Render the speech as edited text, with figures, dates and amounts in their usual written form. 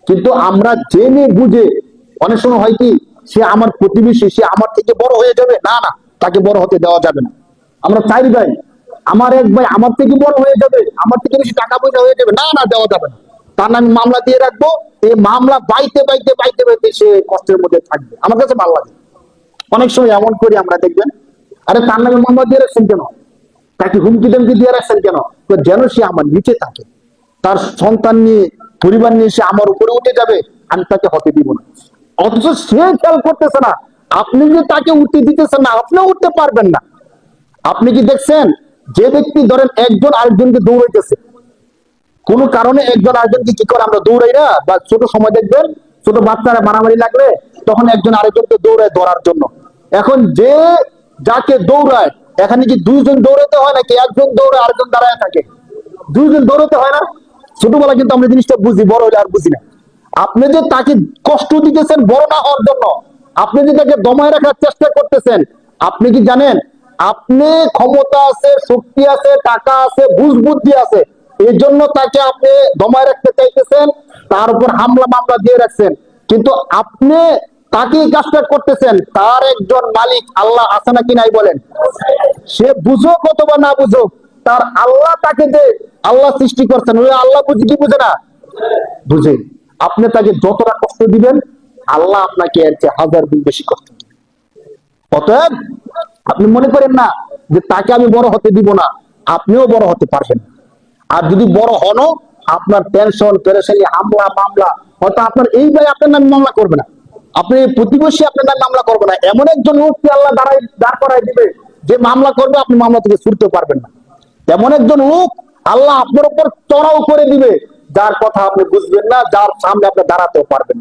কিন্তু আমরা জেনে বুঝে, অনেক সময় হয় কি, সে আমার প্রতিবেশী, সে আমার থেকে বড় হয়ে যাবে, না না, তাকে বড় হতে দেওয়া যাবে না। আমরা 4 ভাই, আমার এক ভাই আমার থেকে বড় হয়ে যাবে, আমার থেকে বেশি টাকা পয়সা হয়ে যাবে, না না, দেওয়া যাবে না। তার নামে মামলা দিয়ে রাখবো। এই মামলা বাইতে বাইতে বাইতে বাইতে সে কষ্টের মধ্যে থাকবে। আমার কাছে ভালো লাগে। অনেক সময় এমন করি আমরা, দেখবেন, আরে তার নামে মামলা দিয়ে রাখছেন কেন, তাকে হুমকি ধমকি দিয়ে রাখছেন কেন? তো যেন সে আমার নিচে থাকে, তার সন্তান নিয়ে, পরিবার নিয়ে সে আমার উপরে উঠে যাবে, আমি তাকে হতে দিব না। অথচ সে খেয়াল করতেছে না, আপনি যে তাকে উঠতে দিতেছেন না, আপনিও উঠতে পারবেন না। আপনি কি দেখছেন, যে ব্যক্তি ধরেন একজন আরেকজনকে দৌড়াইতেছে, কোন কারণে একজন আরেকজনকে কি করে, আমরা দৌড়াই না? বা ছোট সময় দেখবেন, ছোট বাচ্চারা মারামারি লাগলে তখন একজন আরেকজনকে দৌড়ায় ধরার জন্য। এখন যে যাকে দৌড়ায়, এখানে কি 2 জন দৌড়াতে হয় নাকি একজন দৌড়ে আরেকজন দাঁড়ায় থাকে? 2 জন দৌড়াতে হয় না? ছোটবেলা কিন্তু আমরা জিনিসটা বুঝি, বড় হলে আর বুঝি না। আপনি যে তাকে কষ্ট দিতেছেন বড় না হওয়ার জন্য, আপনি যে তাকে দমায় রাখার চেষ্টা করতেছেন, আপনি কি জানেন, আপনি ক্ষমতা আছে, শক্তি আছে, টাকা আছে, বুঝ বুদ্ধি আছে, এই জন্য তাকে আপনি দমায় রাখতে চাইতেছেন, তার উপর হামলা মামলা দিয়ে রাখছেন। কিন্তু আপনি তাকে এই কাজটা করতেছেন, তার একজন মালিক আল্লাহ আছে নাকি নাই বলেন? সে বুঝুক অথবা না বুঝুক, তার আল্লাহ তাকে যে আল্লাহ সৃষ্টি করছেন, ওই আল্লাহ বুঝি কি বুঝে না? বুঝে। আপনি তাকে যতটা কষ্ট দিবেন, আল্লাহ আপনাকে এর চেয়ে 1000 গুণ বেশি কষ্ট দিবেন। অতএব আপনি মনে করেন না যে তাকে আমি বড় হতে দিব না, আপনিও বড় হতে পারবেন। আর যদি বড় হনও, আপনার টেনশন পেরেশানি, হামলা মামলা, হয়তো আপনার এই ভাই আপনার নামে মামলা করবে না, আপনি প্রতিবেশী আপনার নামে মামলা করবে না, এমন একজন লোককে আল্লাহ দাঁড় করাই দিবে যে মামলা করবে, আপনি মামলা থেকে ছুটতে পারবেন না। তেমন একজন লোক আল্লাহ আপনার উপর চড়াও করে দিবে, যার কথা আপনি বুঝবেন না, যার সামনে আপনি দাঁড়াতেও পারবেন না।